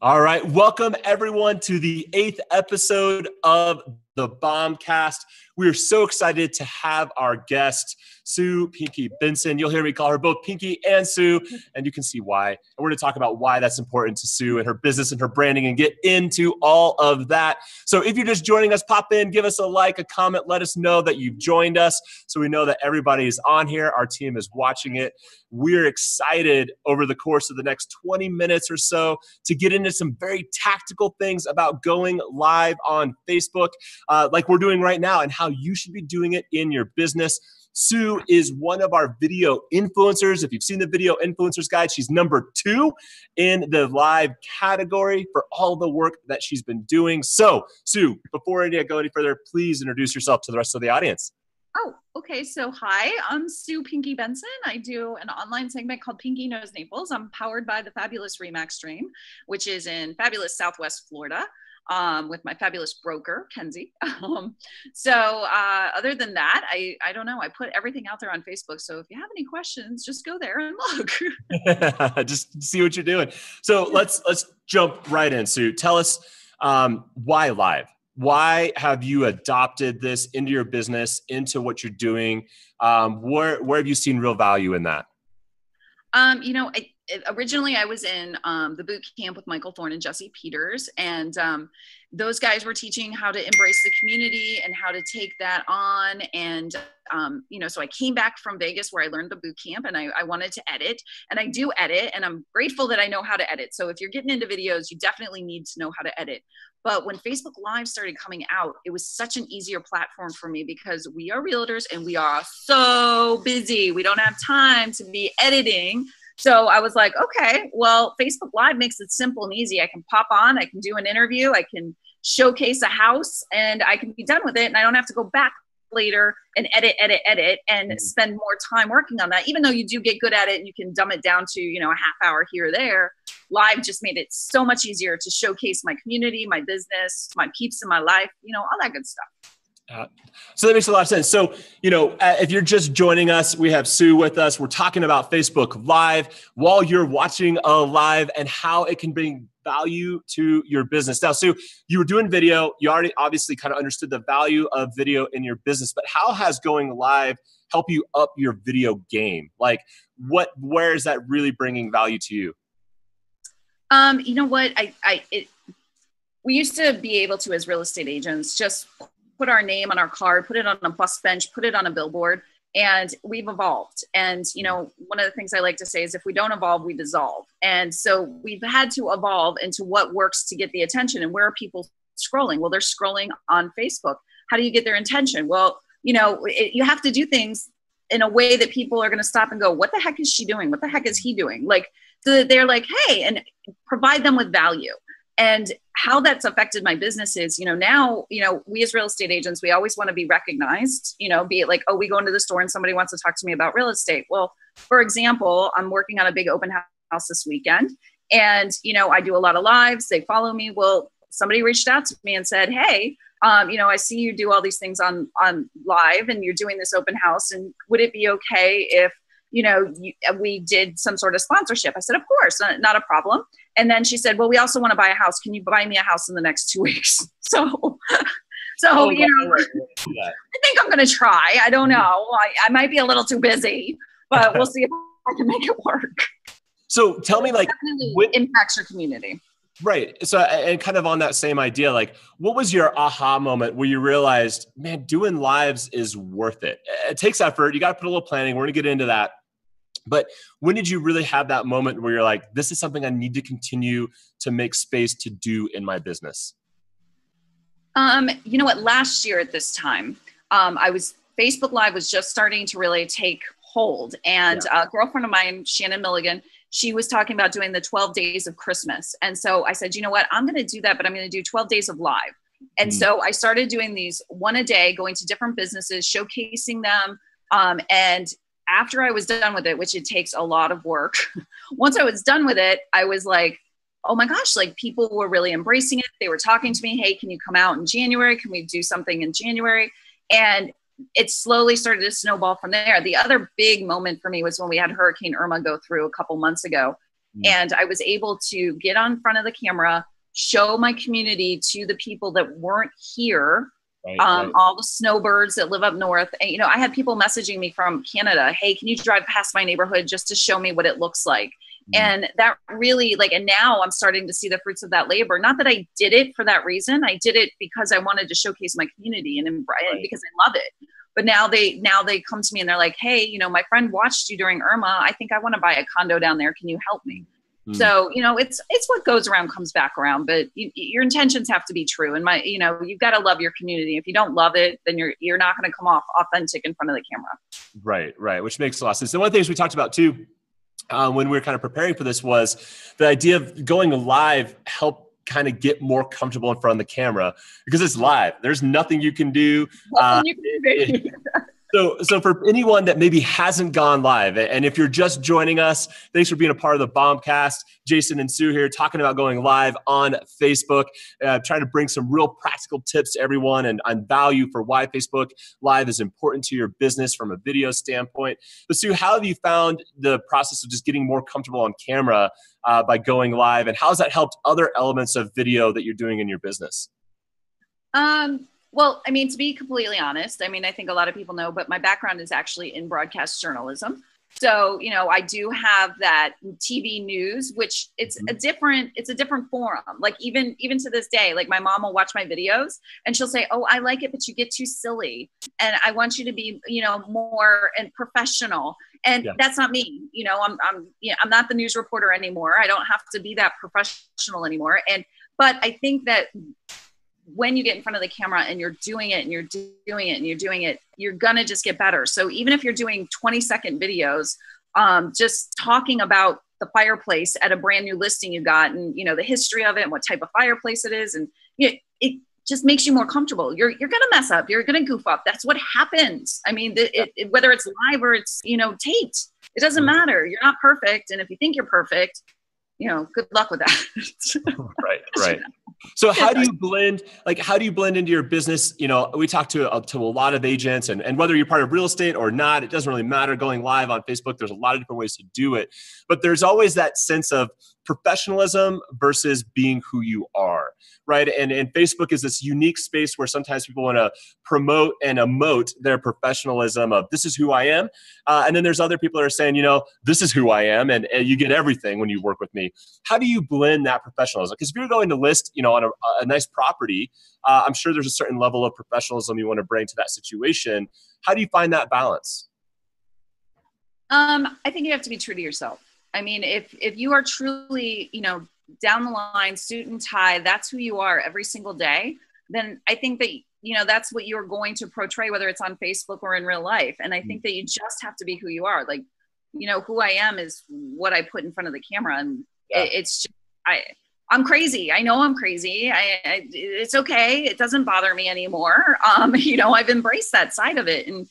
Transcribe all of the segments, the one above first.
All right. Welcome, everyone, to the 8th episode of the BombCast. We are so excited to have our guest, Sue Pinky Benson. You'll hear me call her both Pinky and Sue, and you can see why. And we're going to talk about why that's important to Sue and her business and her branding and get into all of that. So if you're just joining us, pop in, give us a like, a comment, let us know that you've joined us so we know that everybody is on here. Our team is watching it. We're excited over the course of the next 20 minutes or so to get into some very tactical things about going live on Facebook, like we're doing right now, and how you should be doing it in your business. Sue is one of our video influencers. If you've seen the video influencers guide, she's number 2 in the live category for all the work that she's been doing. So, Sue, before I go any further, please introduce yourself to the rest of the audience. Oh, okay. So hi, I'm Sue Pinky Benson. I do an online segment called Pinky Knows Naples. I'm powered by the fabulous Remax Stream, which is in fabulous Southwest Florida, with my fabulous broker, Kenzie. Other than that, I don't know. I put everything out there on Facebook. So if you have any questions, just go there and look. Just see what you're doing. So let's jump right in, Sue. Tell us why live? Why have you adopted this into your business, into what you're doing? Where have you seen real value in that? Originally I was in the boot camp with Michael Thorne and Jesse Peters, and those guys were teaching how to embrace the community and how to take that on. And, so I came back from Vegas where I learned the boot camp, and I wanted to edit, and I do edit, and I'm grateful that I know how to edit. So if you're getting into videos, you definitely need to know how to edit. But when Facebook Live started coming out, it was such an easier platform for me because we are realtors and we are so busy. We don't have time to be editing. So I was like, okay, well, Facebook Live makes it simple and easy. I can pop on, I can do an interview, I can showcase a house, and I can be done with it. And I don't have to go back later and edit and spend more time working on that. Even though you do get good at it and you can dumb it down to, a half hour here or there, Live just made it so much easier to showcase my community, my business, my peeps in my life, all that good stuff. So that makes a lot of sense. So, if you're just joining us, we have Sue with us. We're talking about Facebook Live while you're watching a live and how it can bring value to your business. Now, Sue, you were doing video. You already obviously kind of understood the value of video in your business, but how has going live helped you up your video game? Like where is that really bringing value to you? You know what? We used to be able to, as real estate agents, just put our name on our card, put it on a bus bench, put it on a billboard, and we've evolved. And, one of the things I like to say is if we don't evolve, we dissolve. And so we've had to evolve into what works to get the attention. And where are people scrolling? Well, they're scrolling on Facebook. How do you get their attention? Well, you have to do things in a way that people are going to stop and go, what the heck is she doing? What the heck is he doing? Like, so they're like, hey, and provide them with value. And how that's affected my business is, now, we as real estate agents, we always want to be recognized, be it like, oh, we go into the store and somebody wants to talk to me about real estate. Well, for example, I'm working on a big open house this weekend, and, I do a lot of lives. They follow me. Well, somebody reached out to me and said, hey, I see you do all these things on live and you're doing this open house. And would it be okay if, we did some sort of sponsorship? I said, of course, not a problem. And then she said, well, we also want to buy a house. Can you buy me a house in the next 2 weeks? So I think I'm going to try. I don't know. I might be a little too busy, but we'll see if I can make it work. So tell me, like, what impacts your community? Right. So, and kind of on that same idea, like, what was your aha moment where you realized, man, doing lives is worth it? It takes effort. You got to put a little planning. We're going to get into that. But when did you really have that moment where you're like, this is something I need to continue to make space to do in my business? You know what? Last year at this time, Facebook Live was just starting to really take hold. And a girlfriend of mine, Shannon Milligan, she was talking about doing the 12 days of Christmas. And so I said, you know what? I'm going to do that, but I'm going to do 12 days of live. And so I started doing these one a day, going to different businesses, showcasing them. And after I was done with it, which it takes a lot of work, once I was done with it, I was like, oh my gosh, like people were really embracing it. They were talking to me, hey, can you come out in January? Can we do something in January? And it slowly started to snowball from there. The other big moment for me was when we had Hurricane Irma go through a couple months ago. And I was able to get on front of the camera, show my community to the people that weren't here. All the snowbirds that live up north. And, you know, I had people messaging me from Canada. Hey, can you drive past my neighborhood just to show me what it looks like? And that really and now I'm starting to see the fruits of that labor. Not that I did it for that reason. I did it because I wanted to showcase my community and because I love it. But now they come to me and they're like, hey, you know, my friend watched you during Irma. I think I want to buy a condo down there. Can you help me? So, you know, it's what goes around comes back around, but your intentions have to be true. And you know, you've got to love your community. If you don't love it, then you're not going to come off authentic in front of the camera. Right. Which makes a lot of sense. So one of the things we talked about too, when we were kind of preparing for this, was the idea of going live help kind of get more comfortable in front of the camera because it's live. There's nothing you can do. So for anyone that maybe hasn't gone live, and if you're just joining us, thanks for being a part of the BombCast. Jason and Sue here talking about going live on Facebook, trying to bring some real practical tips to everyone and value for why Facebook Live is important to your business from a video standpoint. But Sue, how have you found the process of just getting more comfortable on camera by going live, and how has that helped other elements of video that you're doing in your business? Well, I mean, to be completely honest, I mean, I think a lot of people know, but my background is actually in broadcast journalism. So, you know, I do have that TV news, which it's a different forum. Like even to this day, like my mom will watch my videos and she'll say, oh, I like it, but you get too silly. And I want you to be, you know, more and professional. And that's not me. You know, I'm not the news reporter anymore. I don't have to be that professional anymore. But I think that when you get in front of the camera and you're doing it and you're doing it and you're doing it, you're going to just get better. So even if you're doing 20-second videos, just talking about the fireplace at a brand new listing you got and, you know, the history of it and what type of fireplace it is. And you know, it just makes you more comfortable. You're going to mess up. You're going to goof up. That's what happens. I mean, whether it's live or it's, you know, taped, it doesn't matter. You're not perfect. And if you think you're perfect, you know, good luck with that. Right. So how do you blend into your business? You know, we talk to a lot of agents and whether you're part of real estate or not, it doesn't really matter going live on Facebook. There's a lot of different ways to do it, but there's always that sense of professionalism versus being who you are, right? And Facebook is this unique space where sometimes people want to promote and emote their professionalism of this is who I am. And then there's other people that are saying, you know, this is who I am and you get everything when you work with me. How do you blend that professionalism? Because if you're going to list, you know, on a nice property, I'm sure there's a certain level of professionalism you want to bring to that situation. How do you find that balance? I think you have to be true to yourself. I mean, if you are truly, you know, down the line, suit and tie, that's who you are every single day, then I think that, you know, that's what you're going to portray, whether it's on Facebook or in real life. And I think that you just have to be who you are. Like, you know, who I am is what I put in front of the camera. And it's just, I'm crazy. I know I'm crazy. It's okay. It doesn't bother me anymore. You know, I've embraced that side of it. And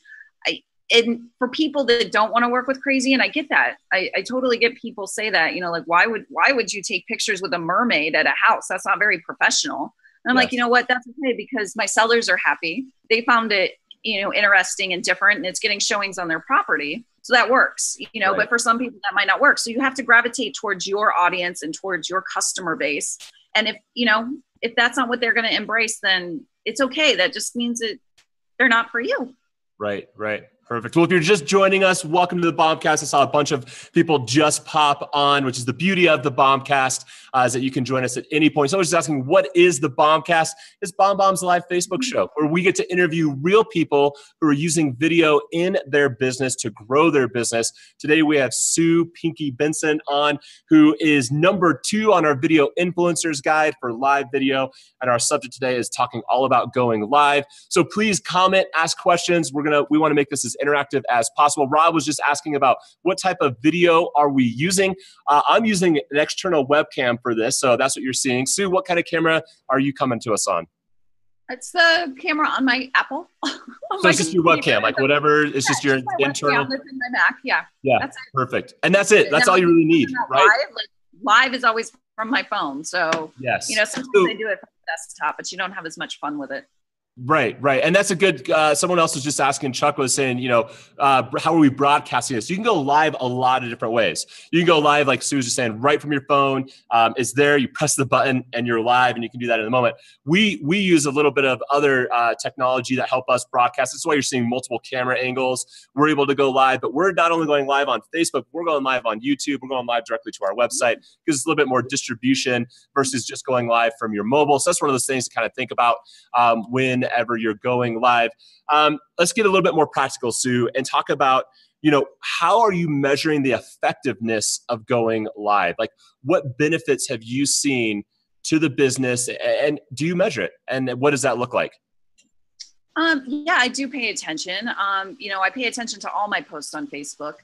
for people that don't want to work with crazy, and I get that, I totally get people say that, you know, like, why would you take pictures with a mermaid at a house? That's not very professional. And I'm like, you know what, that's okay, because my sellers are happy. They found it, you know, interesting and different, and it's getting showings on their property. So that works, you know, but for some people that might not work. So you have to gravitate towards your audience and towards your customer base. And if, you know, if that's not what they're going to embrace, then it's okay. That just means that they're not for you. Right. Perfect. Well, if you're just joining us, welcome to the BombCast. I saw a bunch of people just pop on, which is the beauty of the BombCast, is that you can join us at any point. So I was just asking, what is the BombCast? It's BombBomb's live Facebook show where we get to interview real people who are using video in their business to grow their business. Today, we have Sue Pinky Benson on, who is number 2 on our Video Influencers Guide for live video. And our subject today is talking all about going live. So please comment, ask questions. We want to make this as interactive as possible. Rob was just asking about what type of video are we using. I'm using an external webcam for this, so that's what you're seeing. Sue, what kind of camera are you coming to us on? It's the camera on my Apple. So it's just your webcam, like whatever. It's just your internal. Webcam that's in my Mac. Yeah. That's perfect. And that's it. That's all you really need, right? Live is always from my phone. So yes, you know, sometimes I do it from the desktop, but you don't have as much fun with it. Right, right. And that's a good, someone else was just asking, Chuck was saying, how are we broadcasting this? You can go live a lot of different ways. You can go live, like Sue was just saying, right from your phone. It's there, you press the button and you're live, and you can do that in a moment. We use a little bit of other technology that help us broadcast. That's why you're seeing multiple camera angles. We're able to go live, but we're not only going live on Facebook, we're going live on YouTube. We're going live directly to our website because it's a little bit more distribution versus just going live from your mobile. So that's one of those things to kind of think about whenever you're going live. Let's get a little bit more practical, Sue, and talk about, how are you measuring the effectiveness of going live? Like, what benefits have you seen to the business, and do you measure it? And what does that look like? Yeah, I do pay attention. I pay attention to all my posts on Facebook.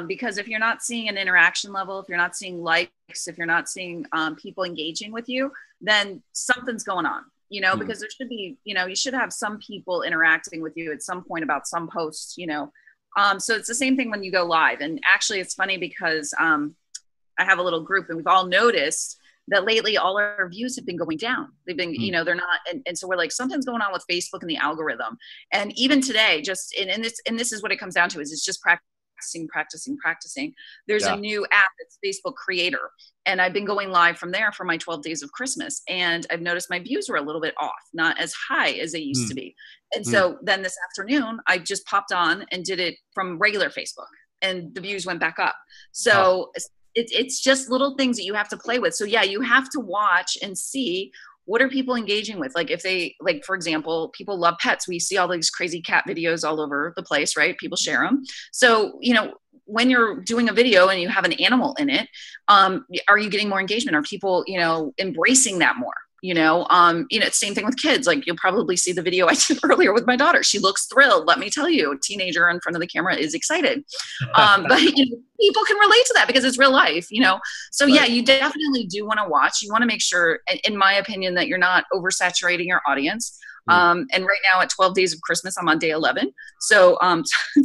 Because if you're not seeing an interaction level, if you're not seeing likes, if you're not seeing people engaging with you, then something's going on, because there should be, you should have some people interacting with you at some point about some posts, so it's the same thing when you go live. And actually it's funny because I have a little group and we've all noticed that lately all our views have been going down. They've been, they're not. And so we're like, something's going on with Facebook and the algorithm. And even today, and this is what it comes down to, is it's just practicing. There's a new app that's Facebook Creator. And I've been going live from there for my 12 days of Christmas. And I've noticed my views were a little bit off, not as high as they used to be. And so then this afternoon, I just popped on and did it from regular Facebook and the views went back up. So it's just little things that you have to play with. So yeah, you have to watch and see, what are people engaging with? Like if they, like, for example, people love pets. We see all these crazy cat videos all over the place, right? People share them. So, when you're doing a video and you have an animal in it, are you getting more engagement? Are people, embracing that more? Same thing with kids. Like you'll probably see the video I did earlier with my daughter. She looks thrilled. Let me tell you, a teenager in front of the camera is excited. But people can relate to that because it's real life, So right. Yeah, you definitely do want to watch. You want to make sure, in my opinion, that you're not oversaturating your audience. And right now at 12 days of Christmas, I'm on day 11. So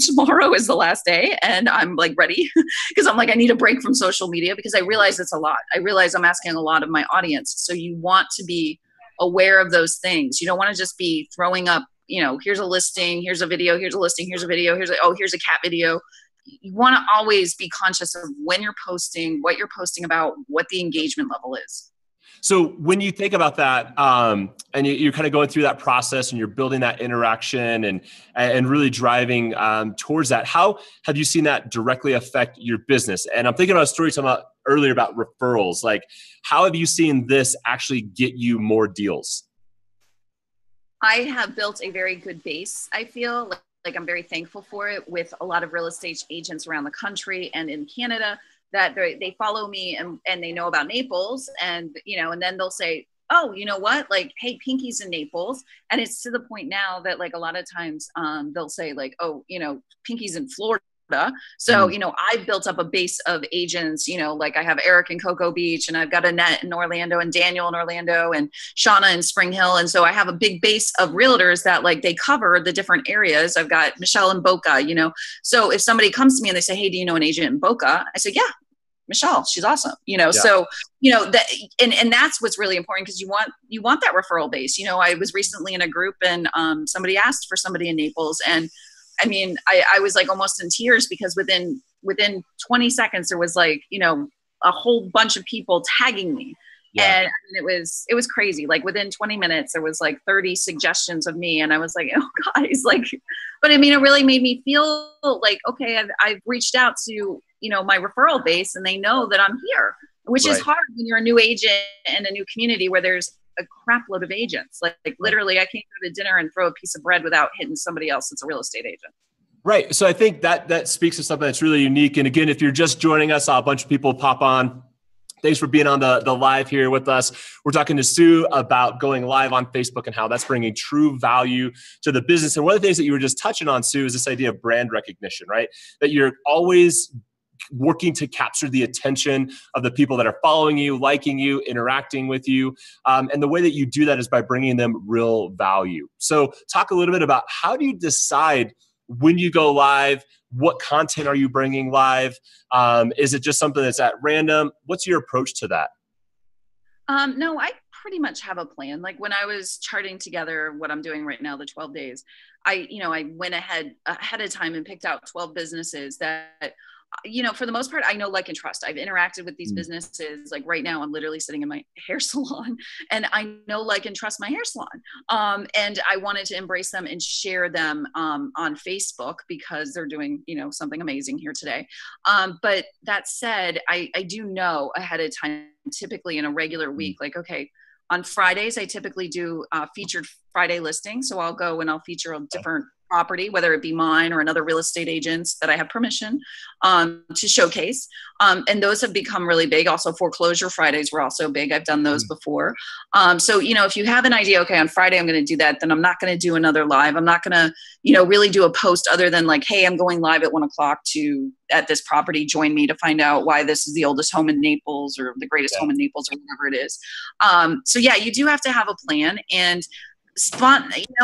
tomorrow is the last day and I'm like ready because I'm like, I need a break from social media because I realize it's a lot. I realize I'm asking a lot of my audience. So you want to be aware of those things. You don't want to just be throwing up, here's a listing, here's a video, here's a listing, here's a video, here's a cat video. You want to always be conscious of when you're posting, what you're posting about, what the engagement level is. So when you think about that, and you're kind of going through that process and you're building that interaction and really driving towards that, how have you seen that directly affect your business? And I'm thinking about a story you talked about earlier about referrals. Like, how have you seen this actually get you more deals? I have built a very good base, I feel like I'm very thankful for it, with a lot of real estate agents around the country and in Canada, that they follow me and they know about Naples, and and then they'll say, oh, you know what, like, hey, Pinky's in Naples. And it's to the point now that, like, a lot of times they'll say, like, oh, Pinky's in Florida. So, I've built up a base of agents, like I have Eric in Cocoa Beach, and I've got Annette in Orlando, and Daniel in Orlando, and Shauna in Spring Hill. And so I have a big base of realtors that, like, they cover the different areas. I've got Michelle in Boca, So if somebody comes to me and they say, hey, do you know an agent in Boca? I say, yeah, Michelle, she's awesome. So, that, and that's what's really important, because you want that referral base. I was recently in a group and somebody asked for somebody in Naples, and I mean, I was like almost in tears because within 20 seconds there was like, a whole bunch of people tagging me. Yeah. And I mean, it was crazy. Like within 20 minutes, there was like 30 suggestions of me. And I was like, oh guys, like, but I mean, it really made me feel like, okay, I've reached out to, my referral base, and they know that I'm here, which is hard when you're a new agent in a new community where there's a crap load of agents. Like literally I can't go to dinner and throw a piece of bread without hitting somebody else that's a real estate agent. Right. So I think that speaks to something that's really unique. And again, if you're just joining us, a bunch of people pop on. Thanks for being on the live here with us. We're talking to Sue about going live on Facebook and how that's bringing true value to the business. And one of the things that you were just touching on, Sue, is this idea of brand recognition, right? That you're always working to capture the attention of the people that are following you, liking you, interacting with you. And the way that you do that is by bringing them real value. So talk a little bit about, how do you decide when you go live? What content are you bringing live? Is it just something that's at random? What's your approach to that? No, I pretty much have a plan. Like when I was charting together what I'm doing right now, the 12 days, I went ahead of time and picked out 12 businesses that, for the most part, I know, like, and trust. I've interacted with these businesses. Like right now, I'm literally sitting in my hair salon and I know, like, and trust my hair salon. And I wanted to embrace them and share them on Facebook because they're doing, something amazing here today. But that said, I do know ahead of time, typically in a regular week, like, okay, on Fridays, I typically do featured Friday listings. So I'll go and I'll feature a different property, whether it be mine or another real estate agent's that I have permission to showcase. And those have become really big. Also, foreclosure Fridays were also big. I've done those before. So, if you have an idea, okay, on Friday I'm going to do that, then I'm not going to do another live. I'm not going to, really do a post other than like, hey, I'm going live at 1:00 at this property. Join me to find out why this is the oldest home in Naples or the greatest home in Naples or whatever it is. So yeah, you do have to have a plan and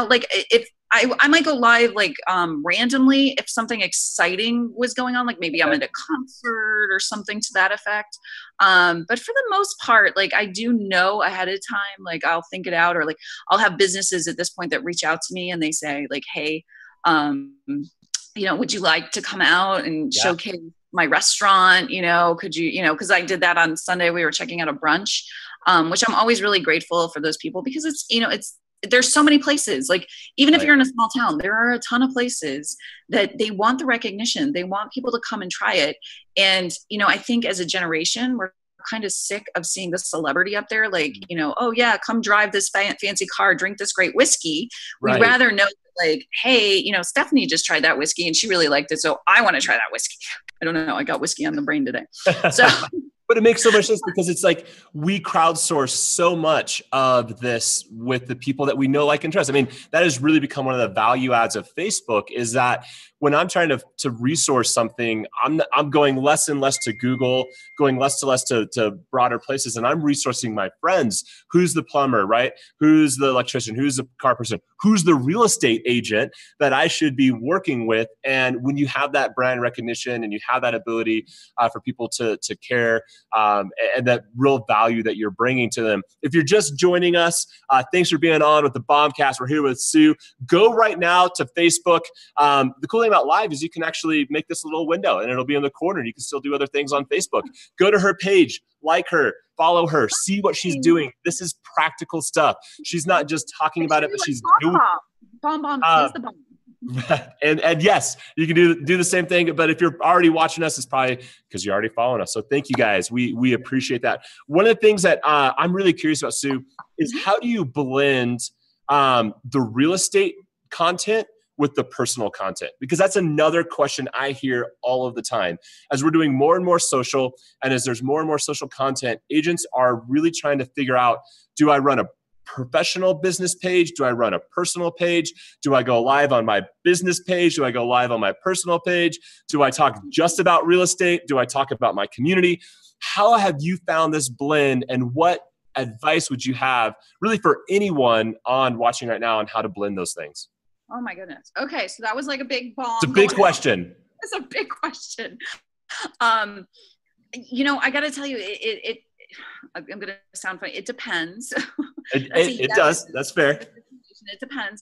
like if I might go live like randomly if something exciting was going on, like maybe I'm at a concert or something to that effect. But for the most part, like I do know ahead of time, like I'll think it out, or like I'll have businesses at this point that reach out to me and they say like, hey, would you like to come out and showcase my restaurant? Could you, because I did that on Sunday. We were checking out a brunch, which I'm always really grateful for those people because there's so many places, like even if you're in a small town, there are a ton of places that they want the recognition. They want people to come and try it. And, I think as a generation, we're kind of sick of seeing the celebrity up there. Like, oh yeah, come drive this fancy car, drink this great whiskey. We'd rather know like, hey, Stephanie just tried that whiskey and she really liked it. So I want to try that whiskey. I don't know. I got whiskey on the brain today. So But it makes so much sense because it's like we crowdsource so much of this with the people that we know, like, and trust. I mean, that has really become one of the value adds of Facebook is that when I'm trying to resource something, I'm going less and less to Google, going less to broader places, and I'm resourcing my friends. Who's the plumber, right? Who's the electrician? Who's the car person? Who's the real estate agent that I should be working with? And when you have that brand recognition and you have that ability for people to care, and that real value that you're bringing to them. If you're just joining us, thanks for being on with the BombCast. We're here with Sue. Go right now to Facebook. The cool thing about live is you can actually make this a little window and it'll be in the corner. You can still do other things on Facebook. Go to her page, like her, follow her, see what she's doing. This is practical stuff. She's not just talking about it, but she's doing BombBomb is the bomb. And yes, you can do the same thing. But if you're already watching us, it's probably because you're already following us. So thank you guys. We appreciate that. One of the things that I'm really curious about, Sue, is how do you blend the real estate content with the personal content? Because that's another question I hear all of the time. As we're doing more and more social, and as there's more and more social content, agents are really trying to figure out, do I run a professional business page? Do I run a personal page? Do I go live on my business page? Do I go live on my personal page? Do I talk just about real estate? Do I talk about my community? How have you found this blend, and what advice would you have really for anyone on watching right now on how to blend those things? Oh my goodness. Okay. So that was like a big bomb. It's a big question. It's a big question. I got to tell you, I'm going to sound funny. It depends. It does. That's fair. It depends.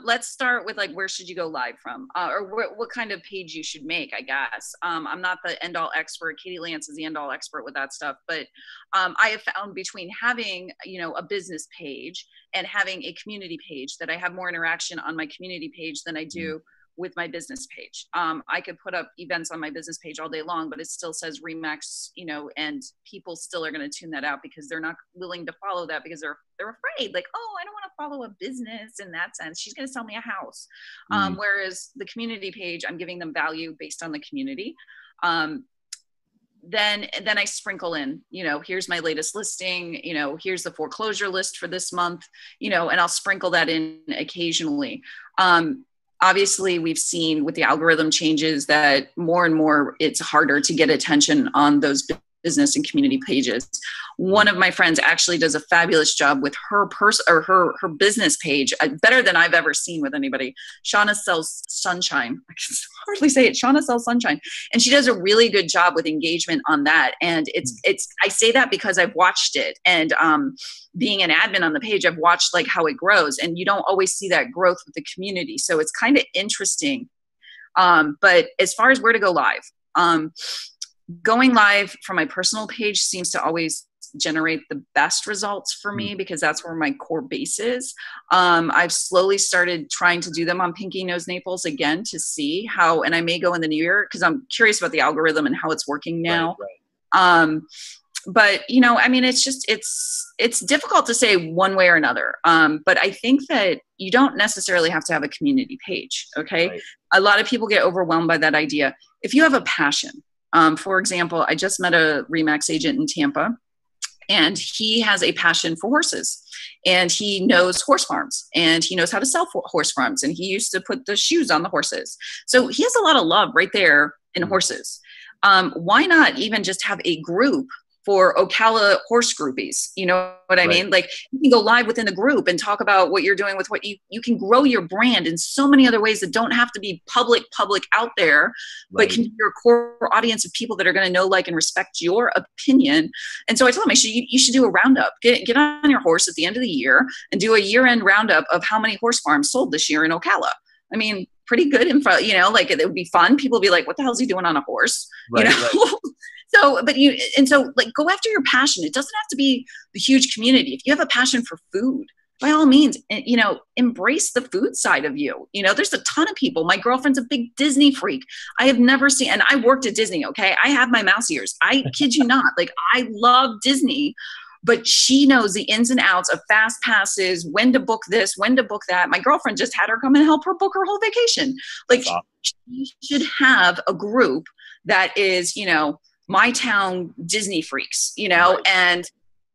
Let's start with like, where should you go live from? Or what kind of page you should make, I guess. I'm not the end all expert. Katie Lance is the end all expert with that stuff. But I have found between having, a business page and having a community page that I have more interaction on my community page than I do with my business page. I could put up events on my business page all day long, but it still says Remax, and people still are going to tune that out because they're not willing to follow that because they're afraid, like, oh, I don't want to follow a business in that sense. She's going to sell me a house. Whereas the community page, I'm giving them value based on the community. Then I sprinkle in, here's my latest listing, here's the foreclosure list for this month, and I'll sprinkle that in occasionally. Obviously, we've seen with the algorithm changes that more and more it's harder to get attention on those business and community pages. One of my friends actually does a fabulous job with her her business page, better than I've ever seen with anybody. Shauna Sells Sunshine. I can hardly say it. Shauna Sells Sunshine. And she does a really good job with engagement on that. And I say that because I've watched it. And being an admin on the page, I've watched like how it grows, and you don't always see that growth with the community. So it's kind of interesting. But as far as where to go live, going live from my personal page seems to always generate the best results for me because that's where my core base is. I've slowly started trying to do them on Pinky Knows Naples again to see how, and I may go in the new year because I'm curious about the algorithm and how it's working now. Right. But you know, I mean, it's difficult to say one way or another. But I think that you don't necessarily have to have a community page. Okay. Right. A lot of people get overwhelmed by that idea. If you have a passion, for example, I just met a Remax agent in Tampa, and he has a passion for horses, and he knows horse farms, and he knows how to sell horse farms, and he used to put the shoes on the horses. So he has a lot of love right there in horses. Why not even just have a group for Ocala horse groupies? You know what I mean? Like, you can go live within the group and talk about what you're doing with what you can grow your brand in so many other ways that don't have to be public out there, but can be your core audience of people that are going to know, like, and respect your opinion. And so I told him, you should do a roundup, get on your horse at the end of the year and do a year-end roundup of how many horse farms sold this year in Ocala. I mean, pretty good info, you know, like it would be fun. People would be like, what the hell is he doing on a horse? Right, you know? Right. So like, go after your passion. It doesn't have to be the huge community. If you have a passion for food, by all means, you know, embrace the food side of you. You know, there's a ton of people. My girlfriend's a big Disney freak. I have never seen, and I worked at Disney. Okay. I have my mouse ears. I kid you not. Like, I love Disney, but she knows the ins and outs of fast passes, when to book this, when to book that. My girlfriend just had her come and help her book her whole vacation. Like, she should have a group that is, you know, my town Disney freaks, you know, and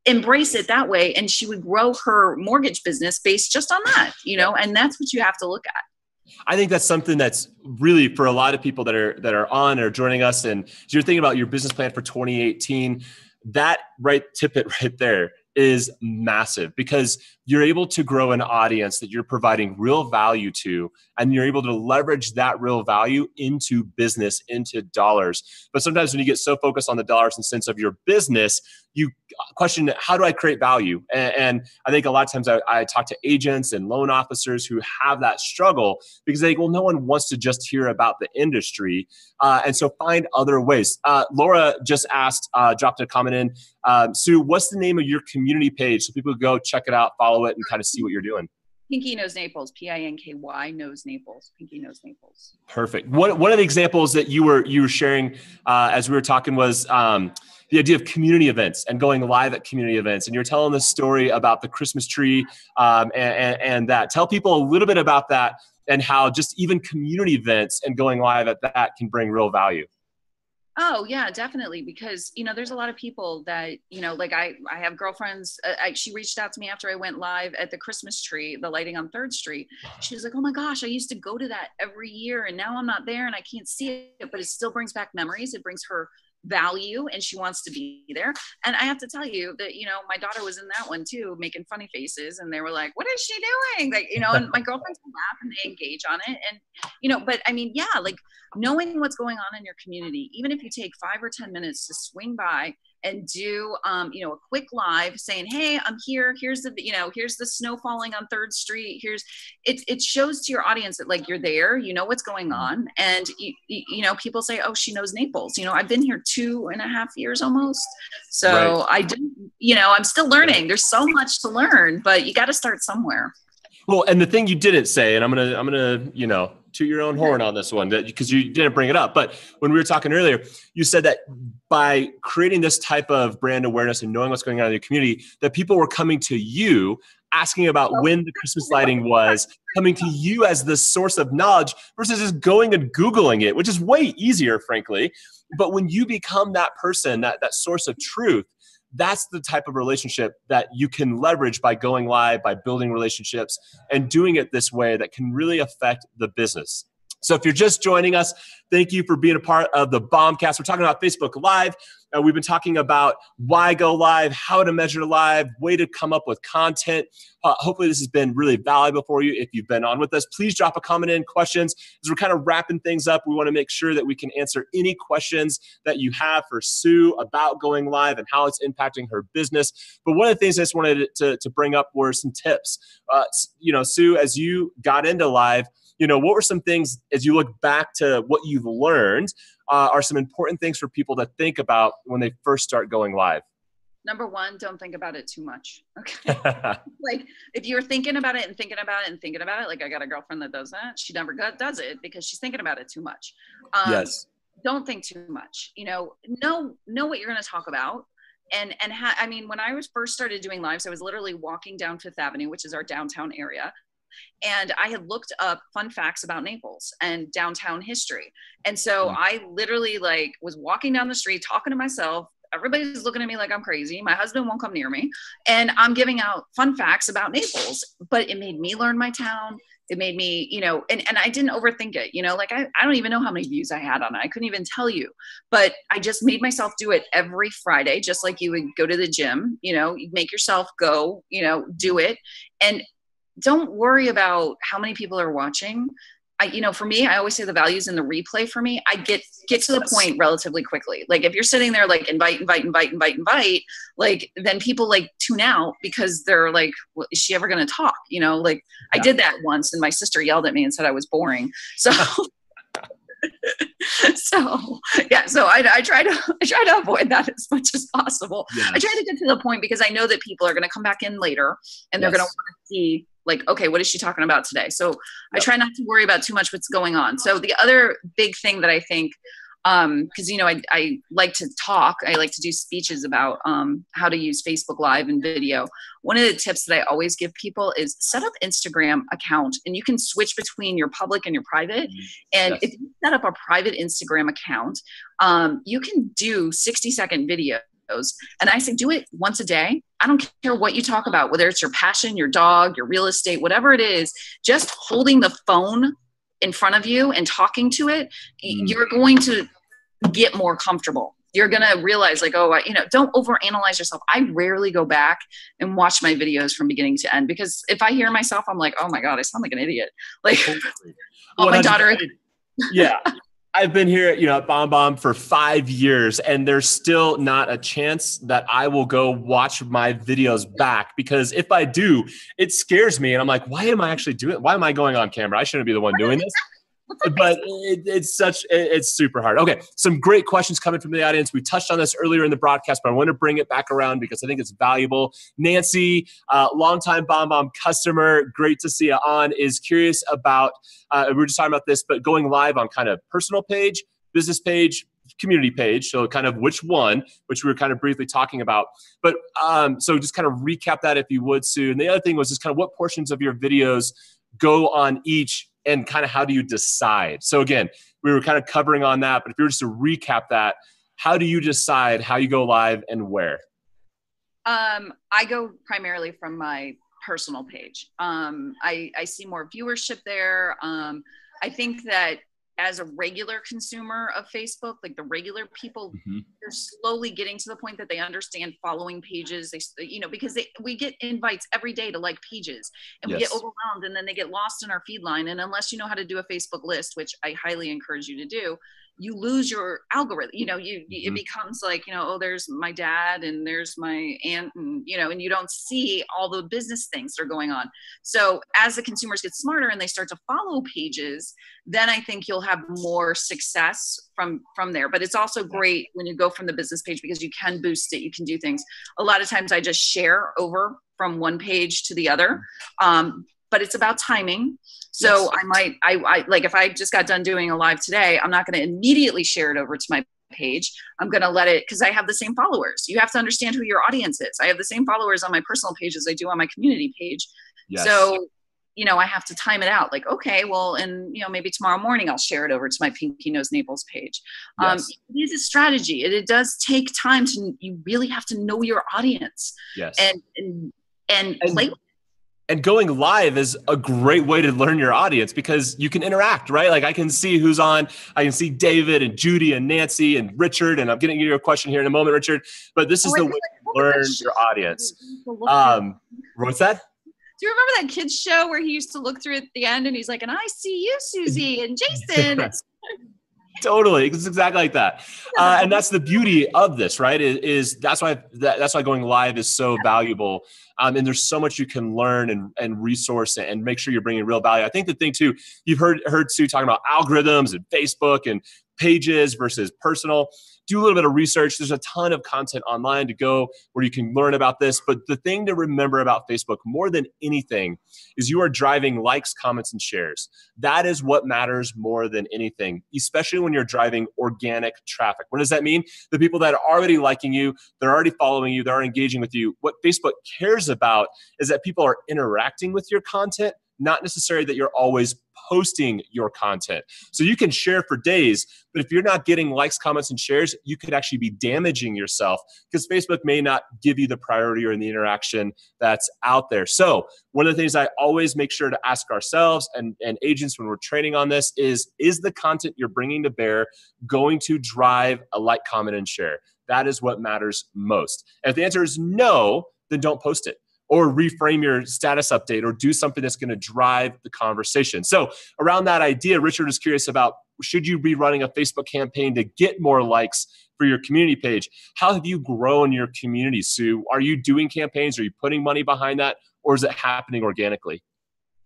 embrace it that way. And she would grow her mortgage business based just on that, you know, and that's what you have to look at. I think that's something that's really for a lot of people that are on or joining us. And as you're thinking about your business plan for 2018, that tidbit right there is massive, because you're able to grow an audience that you're providing real value to, and you're able to leverage that real value into business, into dollars. But sometimes when you get so focused on the dollars and cents of your business, you question, how do I create value? And I think a lot of times I talk to agents and loan officers who have that struggle because they think, well, no one wants to just hear about the industry. And so find other ways. Laura just asked, dropped a comment in, Sue, what's the name of your community page so people go check it out, follow it, and kind of see what you're doing? Pinky Knows Naples, Pinky Knows Naples, Pinky Knows Naples. Perfect. One of the examples that you were sharing as we were talking was the idea of community events and going live at community events. And you're telling this story about the Christmas tree and that. Tell people a little bit about that and how just even community events and going live at that can bring real value. Oh yeah, definitely. Because, you know, there's a lot of people that, you know, like I have girlfriends, she reached out to me after I went live at the Christmas tree, the lighting on 3rd Street. She was like, oh my gosh, I used to go to that every year and now I'm not there and I can't see it, but it still brings back memories. It brings her value and she wants to be there. And I have to tell you that, you know, my daughter was in that one too, making funny faces, and they were like, what is she doing? Like, you know, and my girlfriends laugh and they engage on it. And, you know, but I mean, yeah, like knowing what's going on in your community, even if you take 5 or 10 minutes to swing by and do, you know, a quick live saying, hey, I'm here. Here's the, you know, here's the snow falling on 3rd Street. It shows to your audience that like you're there, you know what's going on. And, you know, people say, oh, she knows Naples. You know, I've been here 2.5 years almost. So right. I do, you know, I'm still learning. There's so much to learn, but you got to start somewhere. Well, and the thing you didn't say, and I'm gonna, you know, toot your own horn on this one because you didn't bring it up. But when we were talking earlier, you said that by creating this type of brand awareness and knowing what's going on in your community, that people were coming to you, asking about when the Christmas lighting was, coming to you as the source of knowledge versus just going and Googling it, which is way easier, frankly. But when you become that person, that source of truth, that's the type of relationship that you can leverage by going live, by building relationships and doing it this way that can really affect the business. So if you're just joining us, thank you for being a part of the BombCast. We're talking about Facebook Live. We've been talking about why go live, how to measure live, way to come up with content. Hopefully this has been really valuable for you. If you've been on with us, please drop a comment in, questions. As we're kind of wrapping things up, we want to make sure that we can answer any questions that you have for Sue about going live and how it's impacting her business. But one of the things I just wanted to bring up were some tips. Sue, as you got into live, what were some things, as you look back to what you've learned, are some important things for people to think about when they first start going live? Number one, don't think about it too much. Okay. Like if you're thinking about it and thinking about it and thinking about it, like I got a girlfriend that does that. She never does it because she's thinking about it too much. Yes. Don't think too much, know what you're going to talk about. When I was first started doing lives, I was literally walking down Fifth Avenue, which is our downtown area. And I had looked up fun facts about Naples and downtown history. And so I literally was walking down the street, talking to myself. Everybody's looking at me like I'm crazy. My husband won't come near me. And I'm giving out fun facts about Naples, but it made me learn my town. It made me, and I didn't overthink it, I don't even know how many views I had on it. I couldn't even tell you, but I just made myself do it every Friday, just like you would go to the gym, you make yourself go, do it. And don't worry about how many people are watching. For me, I always say the value's in the replay. For me, I get to the point relatively quickly. Like if you're sitting there like invite, then people tune out because they're like, well, is she ever going to talk? I did that once and my sister yelled at me and said I was boring. So so I try to avoid that as much as possible. Yes. I try to get to the point because I know that people are going to come back in later and they're going to want to see okay, what is she talking about today? So I try not to worry about too much what's going on. So the other big thing that I think, because I like to talk, I like to do speeches about how to use Facebook Live and video. One of the tips that I always give people is set up Instagram account, and you can switch between your public and your private. And if you set up a private Instagram account, you can do 60-second videos. And I say, do it once a day. I don't care what you talk about, whether it's your passion, your dog, your real estate, whatever it is, just holding the phone in front of you and talking to it, you're going to get more comfortable. You're going to realize don't overanalyze yourself. I rarely go back and watch my videos from beginning to end because if I hear myself, I'm like, oh my God, I sound like an idiot. My daughter. Yeah. I've been here, at BombBomb for 5 years, and there's still not a chance that I will go watch my videos back because if I do, it scares me. And I'm like, why am I actually doing it? Why am I going on camera? I shouldn't be the one doing this. But it's super hard. Okay, some great questions coming from the audience. We touched on this earlier in the broadcast, but I want to bring it back around because I think it's valuable. Nancy, longtime BombBomb customer, great to see you on, is curious about, we were just talking about this, but going live on kind of personal page, business page, community page. So kind of which one, which we were kind of briefly talking about. But so just kind of recap that if you would, Sue. And the other thing was just kind of what portions of your videos go on each and kind of how do you decide? So again, we were kind of covering on that, but if you were just to recap that, how do you decide how you go live and where? I go primarily from my personal page. I see more viewership there. I think that as a regular consumer of Facebook, the regular people, they're slowly getting to the point that they understand following pages. Because we get invites every day to like pages, and we get overwhelmed, and then they get lost in our feed line. And unless you know how to do a Facebook list, which I highly encourage you to do, you lose your algorithm. It becomes oh, there's my dad and there's my aunt, and and you don't see all the business things that are going on. So as the consumers get smarter and they start to follow pages, then I think you'll have more success from there. But it's also great when you go from the business page because you can boost it. You can do things. A lot of times I just share over from one page to the other. But it's about timing. So I if I just got done doing a live today, I'm not going to immediately share it over to my page. I'm going to let it, because I have the same followers. You have to understand who your audience is. I have the same followers on my personal page as I do on my community page. Yes. So, I have to time it out. Okay, well, and maybe tomorrow morning I'll share it over to my Pinky Knows Naples page. Yes. It is a strategy. It does take time you really have to know your audience. Yes. And play with it. And going live is a great way to learn your audience because you can interact, right? Like I can see who's on. I can see David and Judy and Nancy and Richard. And I'm getting to your question here in a moment, Richard. But this is the way to learn your audience. What's that? Do you remember that kid's show where he used to look through at the end and he's like, and I see you, Susie and Jason. Totally. It's exactly like that. And that's the beauty of this, right? That's why going live is so valuable. And there's so much you can learn and resource and make sure you're bringing real value. I think the thing too, you've heard Sue talking about algorithms and Facebook and pages versus personal. Do a little bit of research. There's a ton of content online to go where you can learn about this. But the thing to remember about Facebook more than anything is you are driving likes, comments, and shares. That is what matters more than anything, especially when you're driving organic traffic. What does that mean? The people that are already liking you, they're already following you, they're engaging with you. What Facebook cares about is that people are interacting with your content, not necessarily that you're always posting your content. So you can share for days, but if you're not getting likes, comments, and shares, you could actually be damaging yourself because Facebook may not give you the priority or the interaction that's out there. So one of the things I always make sure to ask ourselves and agents when we're training on this is the content you're bringing to bear going to drive a like, comment, and share? That is what matters most. And if the answer is no, then don't post it. Or reframe your status update or do something that's going to drive the conversation. So around that idea, Richard is curious about, should you be running a Facebook campaign to get more likes for your community page? How have you grown your community, Sue? Are you doing campaigns? Are you putting money behind that? Or is it happening organically?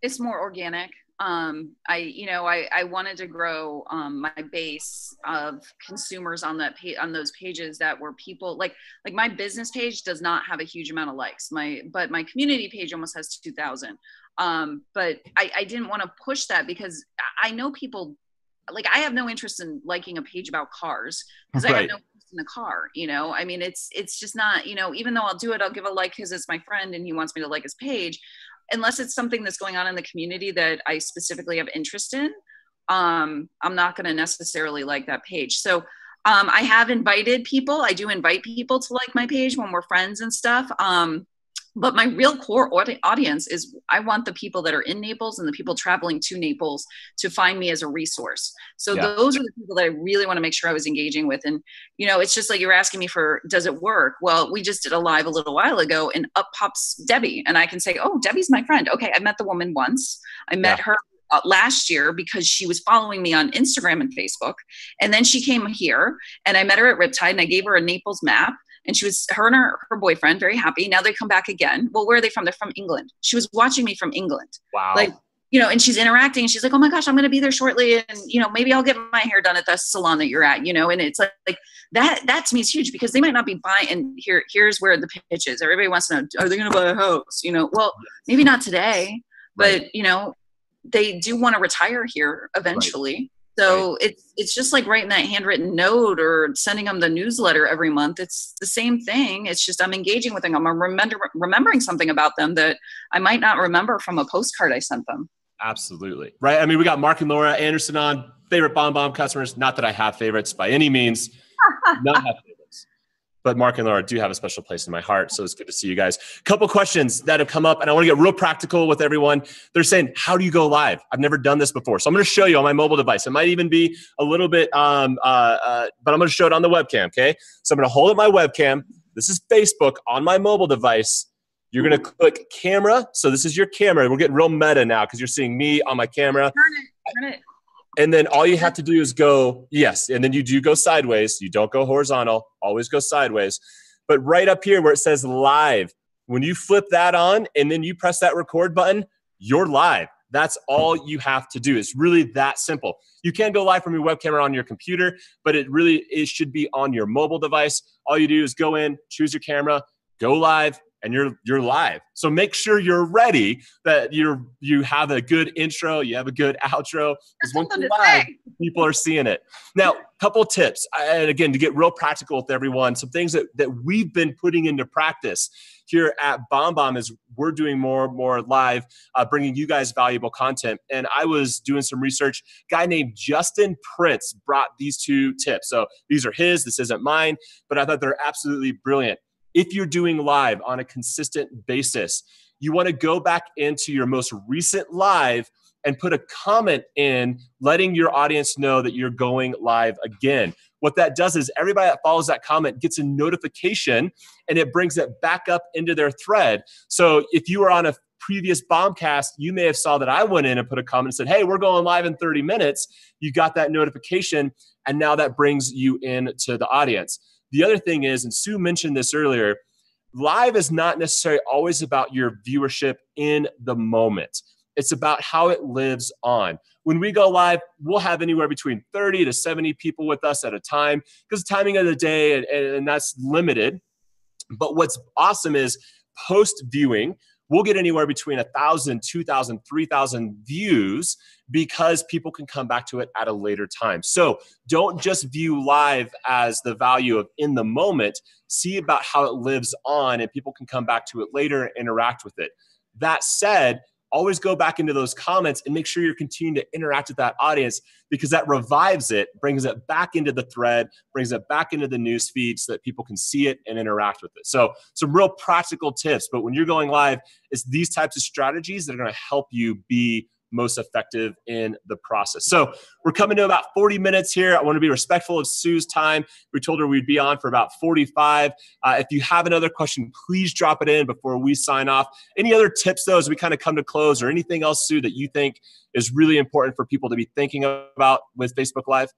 It's more organic. I wanted to grow my base of consumers on on those pages that were people like my business page does not have a huge amount of likes. But my community page almost has 2,000. But I didn't want to push that because I know people like I have no interest in liking a page about cars because I have no interest in the car. I mean, it's just not, even though I'll do it, I'll give a like because it's my friend and he wants me to like his page. Unless it's something that's going on in the community that I specifically have interest in, I'm not going to necessarily like that page. So I have invited people. I do invite people to like my page when we're friends and stuff. But my real core audience is I want the people that are in Naples and the people traveling to Naples to find me as a resource. So those are the people that I really want to make sure I was engaging with. And, it's just like you're asking me for, does it work? Well, we just did a live a little while ago and up pops Debbie. And I can say, oh, Debbie's my friend. Okay, I met the woman once. I met her last year because she was following me on Instagram and Facebook. And then she came here and I met her at Riptide and I gave her a Naples map. And she was, her and her boyfriend, very happy. Now they come back again. Well, where are they from? They're from England. She was watching me from England. Wow. And she's interacting. And she's like, oh my gosh, I'm going to be there shortly. And, maybe I'll get my hair done at the salon that you're at, and it's like that to me is huge because they might not be buying. And here's where the pitch is. Everybody wants to know, are they going to buy a house? Well, maybe not today, but, they do want to retire here eventually. Right. So it's just like writing that handwritten note or sending them the newsletter every month. It's the same thing. It's just I'm engaging with them. I'm remembering something about them that I might not remember from a postcard I sent them. Absolutely. Right. I mean, we got Mark and Laura Anderson on, favorite BombBomb customers. Not that I have favorites by any means. Not have favorites. But Mark and Laura do have a special place in my heart. So it's good to see you guys. A couple questions that have come up, and I want to get real practical with everyone. They're saying, how do you go live? I've never done this before. So I'm going to show you on my mobile device. It might even be a little bit, but I'm going to show it on the webcam, okay? So I'm going to hold up my webcam. This is Facebook on my mobile device. You're going to click camera. So this is your camera. We're getting real meta now because you're seeing me on my camera. Turn it. And then all you have to do is go, yes. And then you do go sideways. You don't go horizontal. Always go sideways. But right up here where it says live, when you flip that on and then you press that record button, you're live. That's all you have to do. It's really that simple. You can go live from your webcam or on your computer, but it should be on your mobile device. All you do is go in, choose your camera, go live, and you're live. So make sure you're ready, that you have a good intro, you have a good outro. Because once you're live, people are seeing it. Now, couple tips, and again, to get real practical with everyone, some things that we've been putting into practice here at BombBomb is we're doing more live, bringing you guys valuable content. And I was doing some research. A guy named Justin Prince brought these two tips. So these are his, this isn't mine, but I thought they're absolutely brilliant. If you're doing live on a consistent basis, you want to go back into your most recent live and put a comment in letting your audience know that you're going live again. What that does is everybody that follows that comment gets a notification and it brings it back up into their thread. So if you were on a previous BombCast, you may have saw that I went in and put a comment and said, hey, we're going live in 30 minutes. You got that notification, and now that brings you into the audience. The other thing is, and Sue mentioned this earlier, live is not necessarily always about your viewership in the moment. It's about how it lives on. When we go live, we'll have anywhere between 30 to 70 people with us at a time because the timing of the day, and that's limited. But what's awesome is post-viewing, we'll get anywhere between 1,000, 2,000, 3,000 views because people can come back to it at a later time. So don't just view live as the value of in the moment. See about how it lives on and people can come back to it later and interact with it. That said, always go back into those comments and make sure you're continuing to interact with that audience because that revives it, brings it back into the thread, brings it back into the news feed so that people can see it and interact with it. So some real practical tips, but when you're going live, it's these types of strategies that are going to help you be most effective in the process. So we're coming to about 40 minutes here. I want to be respectful of Sue's time. We told her we'd be on for about 45. If you have another question, please drop it in before we sign off. Any other tips, though, as we kind of come to close, or anything else, Sue, that you think is really important for people to be thinking about with Facebook Live?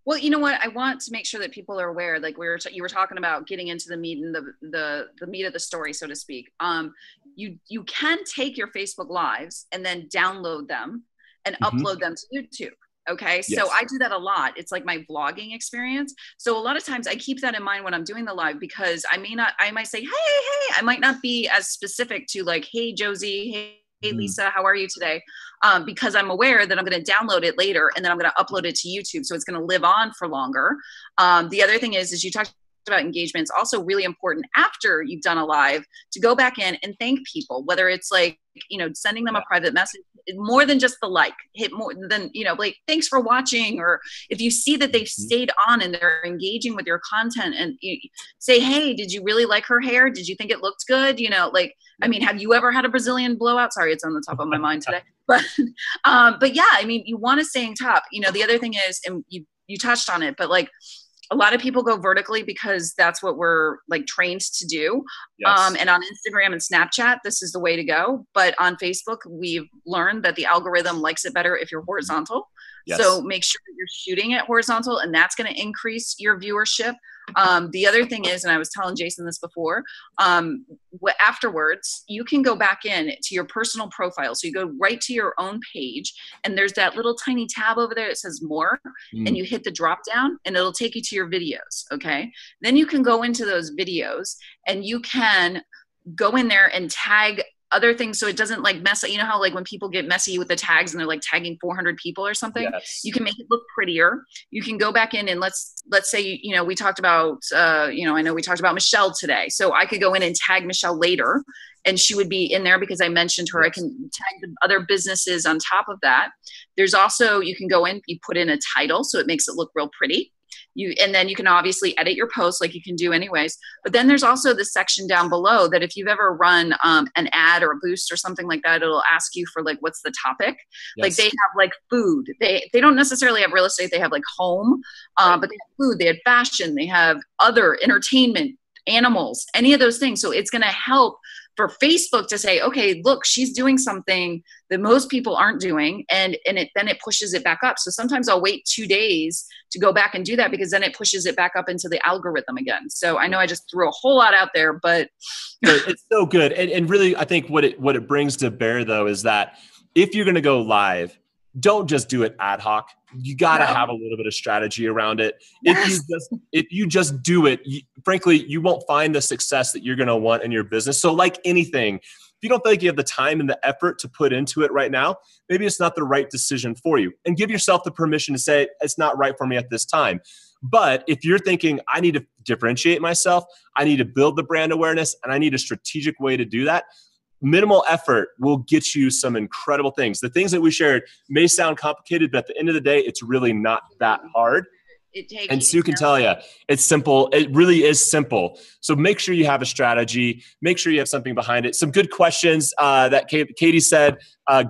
Well, you know what? I want to make sure that people are aware, like you were talking about getting into the meat and the meat of the story, so to speak. You can take your Facebook Lives and then download them and upload them to YouTube. Okay. Yes. So I do that a lot. It's like my vlogging experience. So a lot of times I keep that in mind when I'm doing the live because I might say, hey, I might not be as specific to like, hey, Josie, hey, Lisa, how are you today? Because I'm aware that I'm going to download it later and then I'm going to upload it to YouTube. So it's going to live on for longer. The other thing is you talked about engagement. It's also really important after you've done a live to go back in and thank people, whether it's like, sending them a private message, more than just the like, hit more than, like, thanks for watching. Or if you see that they've stayed on and they're engaging with your content and you say, hey, did you really like her hair? Did you think it looked good? Have you ever had a Brazilian blowout? Sorry, it's on the top of my mind today. But yeah, you want to stay on top. The other thing is, and you touched on it, but like, a lot of people go vertically because that's what we're like trained to do. Yes. And on Instagram and Snapchat, this is the way to go. But on Facebook, we've learned that the algorithm likes it better if you're horizontal. Yes. So make sure that you're shooting it horizontal, and that's going to increase your viewership. The other thing is, and I was telling Jason this before, afterwards, you can go back in to your personal profile. So you go right to your own page, and there's that little tiny tab over there that says more, and you hit the drop down, and it'll take you to your videos, okay? Then you can go into those videos, and you can go in there and tag other things so it doesn't like mess up. You know how like when people get messy with the tags and they're like tagging 400 people or something? Yes. You can make it look prettier. You can go back in and let's say, we talked about, I know we talked about Michelle today. So I could go in and tag Michelle later and she would be in there because I mentioned her. Yes. I can tag the other businesses on top of that. There's also, you can go in, you put in a title so it makes it look real pretty. And then you can obviously edit your posts like you can do anyways. But then there's also the section down below that if you've ever run an ad or a boost or something like that, it'll ask you for like, what's the topic? Yes. Like they have like food. They don't necessarily have real estate. They have like home, but they have food, they have fashion, they have other entertainment, animals, any of those things. So it's going to help for Facebook to say, okay, look, she's doing something that most people aren't doing. And then it pushes it back up. So sometimes I'll wait 2 days to go back and do that because then it pushes it back up into the algorithm again. So I know I just threw a whole lot out there, but it's so good. And really, I think what it brings to bear though, is that if you're going to go live, don't just do it ad hoc. You got to have a little bit of strategy around it. Yes. If you just do it, frankly, you won't find the success that you're going to want in your business. So like anything, if you don't feel like you have the time and the effort to put into it right now, maybe it's not the right decision for you. And give yourself the permission to say, it's not right for me at this time. But if you're thinking, I need to differentiate myself, I need to build the brand awareness, and I need a strategic way to do that, minimal effort will get you some incredible things. The things that we shared may sound complicated, but at the end of the day, it's really not that hard. It takes, and Sue can tell you, it's simple. It really is simple. So make sure you have a strategy. Make sure you have something behind it. Some good questions that Katie said.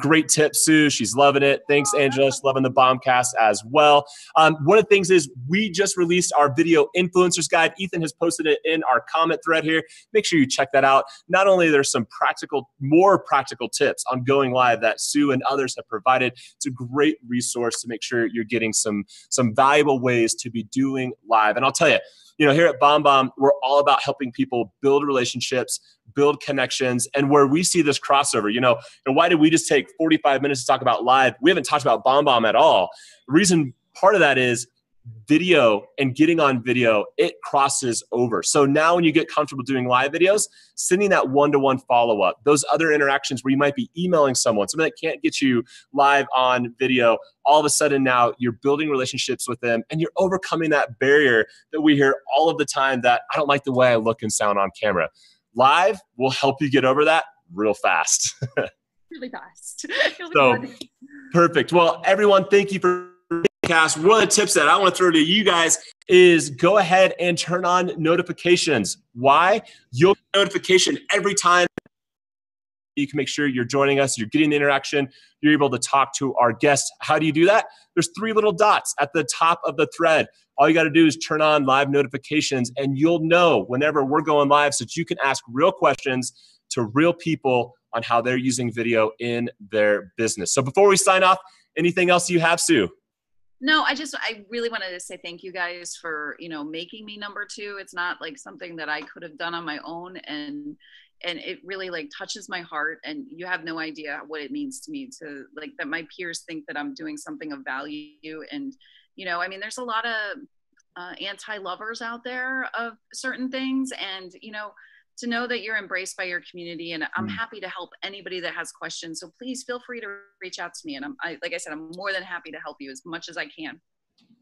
Great tip, Sue. She's loving it. Thanks, Angela. She's loving the BombCast as well. One of the things is we just released our video influencers guide. Ethan has posted it in our comment thread here. Make sure you check that out. Not only there's some more practical tips on going live that Sue and others have provided. It's a great resource to make sure you're getting some valuable ways to be doing live. And I'll tell you, here at BombBomb, we're all about helping people build relationships, build connections, and where we see this crossover, why did we just take 45 minutes to talk about live? We haven't talked about BombBomb at all. The reason part of that is video and getting on video, it crosses over. So now when you get comfortable doing live videos, sending that one-to-one follow-up, those other interactions where you might be emailing someone that can't get you live on video, all of a sudden now you're building relationships with them and you're overcoming that barrier that we hear all of the time that I don't like the way I look and sound on camera. Live will help you get over that real fast. Really fast. So perfect. Well, everyone, thank you for cast. One of the tips that I want to throw to you guys is go ahead and turn on notifications. Why? You'll get a notification every time. You can make sure you're joining us, you're getting the interaction, you're able to talk to our guests. How do you do that? There's 3 little dots at the top of the thread. All you got to do is turn on live notifications and you'll know whenever we're going live so that you can ask real questions to real people on how they're using video in their business. So before we sign off, anything else you have, Sue? No, I really wanted to say thank you guys for, making me number 2. It's not like something that I could have done on my own. And it really touches my heart. And you have no idea what it means to me to that my peers think that I'm doing something of value. And, there's a lot of anti-lovers out there of certain things. And, to know that you're embraced by your community, and I'm happy to help anybody that has questions. So please feel free to reach out to me. And like I said, I'm more than happy to help you as much as I can.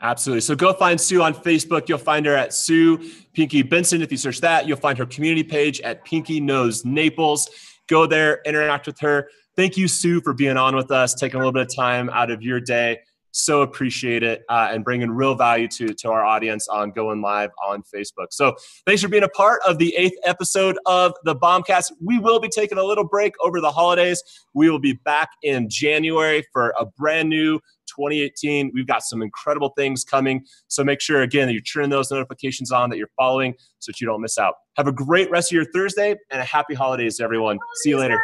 Absolutely. So go find Sue on Facebook. You'll find her at Sue Pinky Benson. If you search that, you'll find her community page at Pinky Knows Naples. Go there, interact with her. Thank you, Sue, for being on with us, taking a little bit of time out of your day. So appreciate it and bringing real value to our audience on going live on Facebook. So thanks for being a part of the 8th episode of the BombCast. We will be taking a little break over the holidays. We will be back in January for a brand new 2018. We've got some incredible things coming. So make sure, again, that you're turning those notifications on, that you're following so that you don't miss out. Have a great rest of your Thursday and a happy holidays, everyone. See you later.